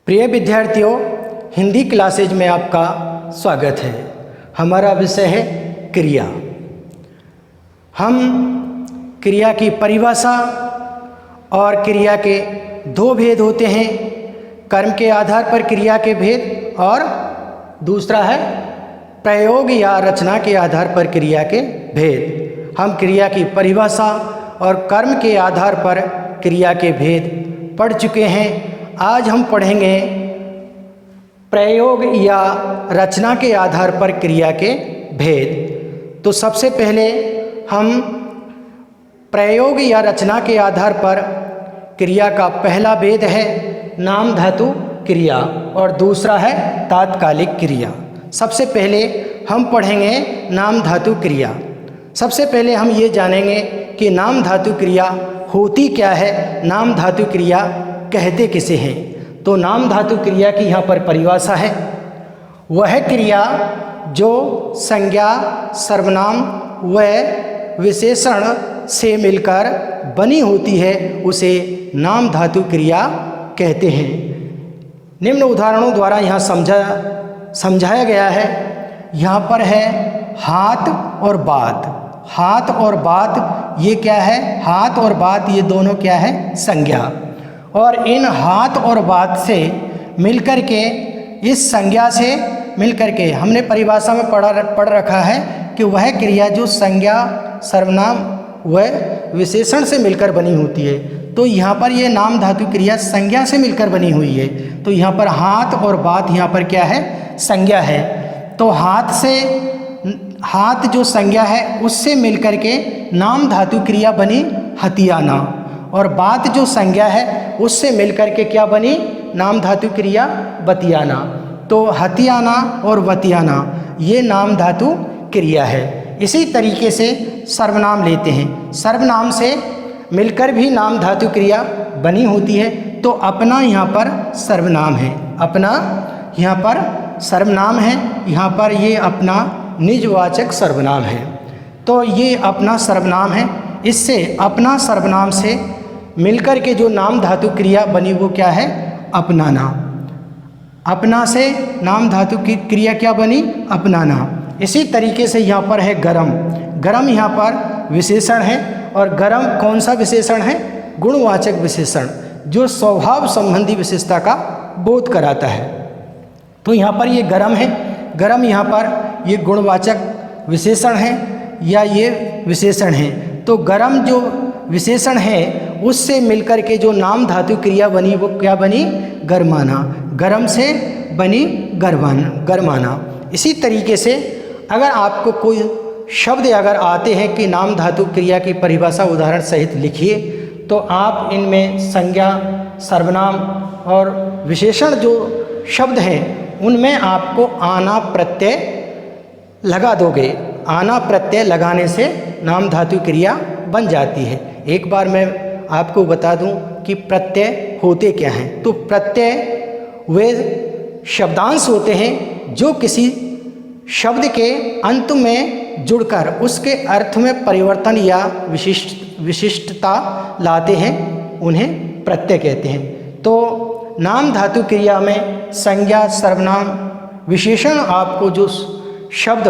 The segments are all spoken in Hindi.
प्रिय विद्यार्थियों, हिंदी क्लासेज में आपका स्वागत है। हमारा विषय है क्रिया। हम क्रिया की परिभाषा और क्रिया के दो भेद होते हैं, कर्म के आधार पर क्रिया के भेद और दूसरा है प्रयोग या रचना के आधार पर क्रिया के भेद। हम क्रिया की परिभाषा और कर्म के आधार पर क्रिया के भेद पढ़ चुके हैं। आज हम पढ़ेंगे प्रयोग या रचना के आधार पर क्रिया के भेद। तो सबसे पहले हम प्रयोग या रचना के आधार पर क्रिया का पहला भेद है नाम धातु क्रिया और दूसरा है तात्कालिक क्रिया। सबसे पहले हम पढ़ेंगे नाम धातु क्रिया। सबसे पहले हम ये जानेंगे कि नाम धातु क्रिया होती क्या है, नाम धातु क्रिया कहते किसे हैं। तो नाम धातु क्रिया की यहाँ पर परिभाषा है, वह क्रिया जो संज्ञा, सर्वनाम व विशेषण से मिलकर बनी होती है उसे नाम धातु क्रिया कहते हैं। निम्न उदाहरणों द्वारा यहाँ समझाया गया है। यहाँ पर है हाथ और बात। हाथ और बात ये क्या है? हाथ और बात ये दोनों क्या है? संज्ञा। और इन हाथ और बात से मिलकर के, इस संज्ञा से मिलकर के हमने परिभाषा में पढ़ रखा है कि वह क्रिया जो संज्ञा, सर्वनाम व विशेषण से मिलकर बनी होती है। तो यहाँ पर ये नाम धातु क्रिया संज्ञा से मिलकर बनी हुई है। तो यहाँ पर हाथ और बात यहाँ पर क्या है? संज्ञा है। तो हाथ जो संज्ञा है उससे मिलकर के नाम धातु क्रिया बनी हथियाना, और बात जो संज्ञा है उससे मिलकर के क्या बनी? नाम धातु क्रिया बतियाना। तो हथियाना और बतियाना ये नाम धातु क्रिया है। इसी तरीके से सर्वनाम लेते हैं। सर्वनाम से मिलकर भी नाम धातु क्रिया बनी होती है। तो अपना यहाँ पर सर्वनाम है, अपना यहाँ पर सर्वनाम है। यहाँ पर ये अपना निजवाचक सर्वनाम है। तो ये अपना सर्वनाम है। इससे अपना सर्वनाम से मिलकर के जो नाम धातु क्रिया बनी वो क्या है? अपनाना। अपना से नाम धातु की क्रिया क्या बनी? अपनाना। इसी तरीके से यहाँ पर है गरम। गरम यहाँ पर विशेषण है, और गरम कौन सा विशेषण है? गुणवाचक विशेषण, जो स्वभाव संबंधी विशेषता का बोध कराता है। तो यहाँ पर ये गरम है। गरम यहाँ पर ये गुणवाचक विशेषण है या ये विशेषण है। तो गरम जो विशेषण है उससे मिलकर के जो नाम धातु क्रिया बनी वो क्या बनी? गरमाना। गरम से बनी गरमाना। इसी तरीके से अगर आपको कोई शब्द अगर आते हैं कि नाम धातु क्रिया की परिभाषा उदाहरण सहित लिखिए, तो आप इनमें संज्ञा, सर्वनाम और विशेषण जो शब्द हैं उनमें आपको आना प्रत्यय लगा दोगे। आना प्रत्यय लगाने से नाम धातु क्रिया बन जाती है। एक बार मैं आपको बता दूं कि प्रत्यय होते क्या हैं। तो प्रत्यय वे शब्दांश होते हैं जो किसी शब्द के अंत में जुड़कर उसके अर्थ में परिवर्तन या विशिष्टता लाते हैं, उन्हें प्रत्यय कहते हैं। तो नाम धातु क्रिया में संज्ञा, सर्वनाम, विशेषण आपको जो शब्द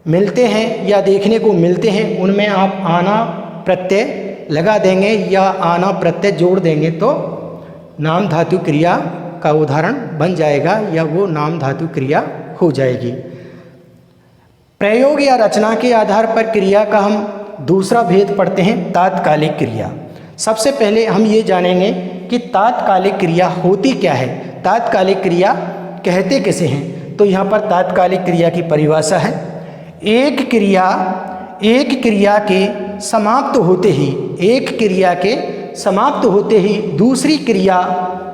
मिलते हैं या देखने को मिलते हैं उनमें आप आना प्रत्यय लगा देंगे या आना प्रत्यय जोड़ देंगे तो नाम धातु क्रिया का उदाहरण बन जाएगा या वो नाम धातु क्रिया हो जाएगी। प्रयोग या रचना के आधार पर क्रिया का हम दूसरा भेद पढ़ते हैं, तात्कालिक क्रिया। सबसे पहले हम ये जानेंगे कि तात्कालिक क्रिया होती क्या है, तात्कालिक क्रिया कहते किसे हैं। तो यहाँ पर तात्कालिक क्रिया की परिभाषा है, एक क्रिया के समाप्त होते ही, एक क्रिया के समाप्त होते ही दूसरी क्रिया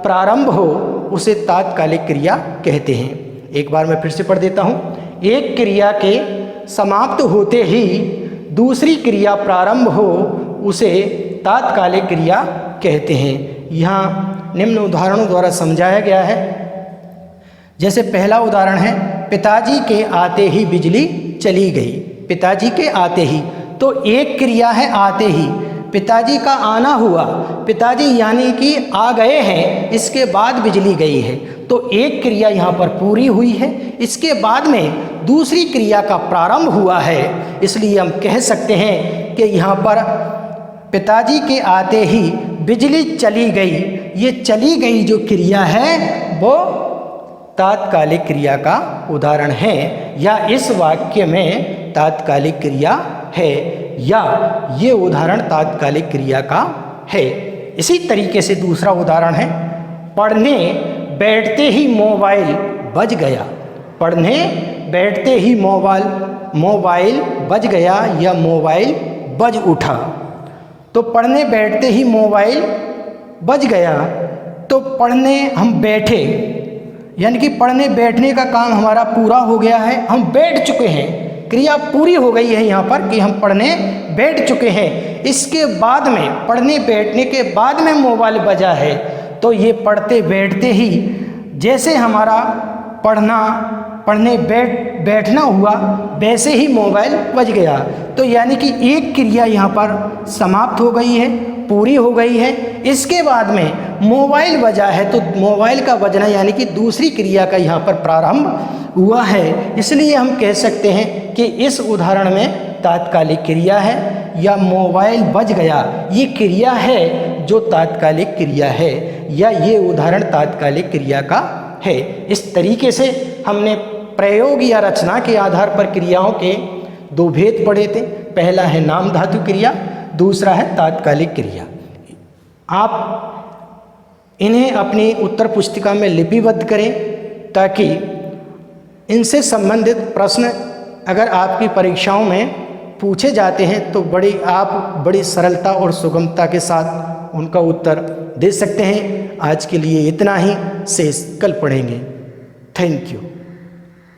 प्रारंभ हो उसे तात्कालिक क्रिया कहते हैं। एक बार मैं फिर से पढ़ देता हूँ। एक क्रिया के समाप्त होते ही दूसरी क्रिया प्रारंभ हो उसे तात्कालिक क्रिया कहते हैं। यहाँ निम्न उदाहरणों द्वारा समझाया गया है। जैसे पहला उदाहरण है, पिताजी के आते ही बिजली चली गई। पिताजी के आते ही, तो एक क्रिया है आते ही, पिताजी का आना हुआ, पिताजी यानी कि आ गए हैं, इसके बाद बिजली गई है, तो एक क्रिया यहाँ पर पूरी हुई है। इसके बाद में दूसरी क्रिया का प्रारंभ हुआ है, इसलिए हम कह सकते हैं कि यहाँ पर पिताजी के आते ही बिजली चली गई। ये चली गई जो क्रिया है वो तात्कालिक क्रिया का उदाहरण है, या इस वाक्य में तात्कालिक क्रिया है, या ये उदाहरण तात्कालिक क्रिया का है। इसी तरीके से दूसरा उदाहरण है, पढ़ने बैठते ही मोबाइल बज गया। पढ़ने बैठते ही मोबाइल बज गया या मोबाइल बज उठा। तो पढ़ने बैठते ही मोबाइल बज गया, तो पढ़ने हम बैठे, यानी कि पढ़ने बैठने का काम हमारा पूरा हो गया है, हम बैठ चुके हैं, क्रिया पूरी हो गई है यहाँ पर कि हम पढ़ने बैठ चुके हैं। इसके बाद में पढ़ने बैठने के बाद में मोबाइल बजा है, तो ये पढ़ते बैठते ही जैसे हमारा पढ़ने बैठना हुआ वैसे ही मोबाइल बज गया। तो यानी कि एक क्रिया यहाँ पर समाप्त हो गई है, पूरी हो गई है। इसके बाद में मोबाइल बजा है, तो मोबाइल का बजना यानी कि दूसरी क्रिया का यहाँ पर प्रारंभ हुआ है। इसलिए हम कह सकते हैं कि इस उदाहरण में तात्कालिक क्रिया है, या मोबाइल बज गया ये क्रिया है जो तात्कालिक क्रिया है, या ये उदाहरण तात्कालिक क्रिया का है। इस तरीके से हमने प्रयोग या रचना के आधार पर क्रियाओं के दो भेद पढ़े थे। पहला है नाम धातु क्रिया, दूसरा है तात्कालिक क्रिया। आप इन्हें अपनी उत्तर पुस्तिका में लिपिबद्ध करें, ताकि इनसे संबंधित प्रश्न अगर आपकी परीक्षाओं में पूछे जाते हैं तो आप बड़ी सरलता और सुगमता के साथ उनका उत्तर दे सकते हैं। आज के लिए इतना ही, शेष कल पढ़ेंगे। Thank you.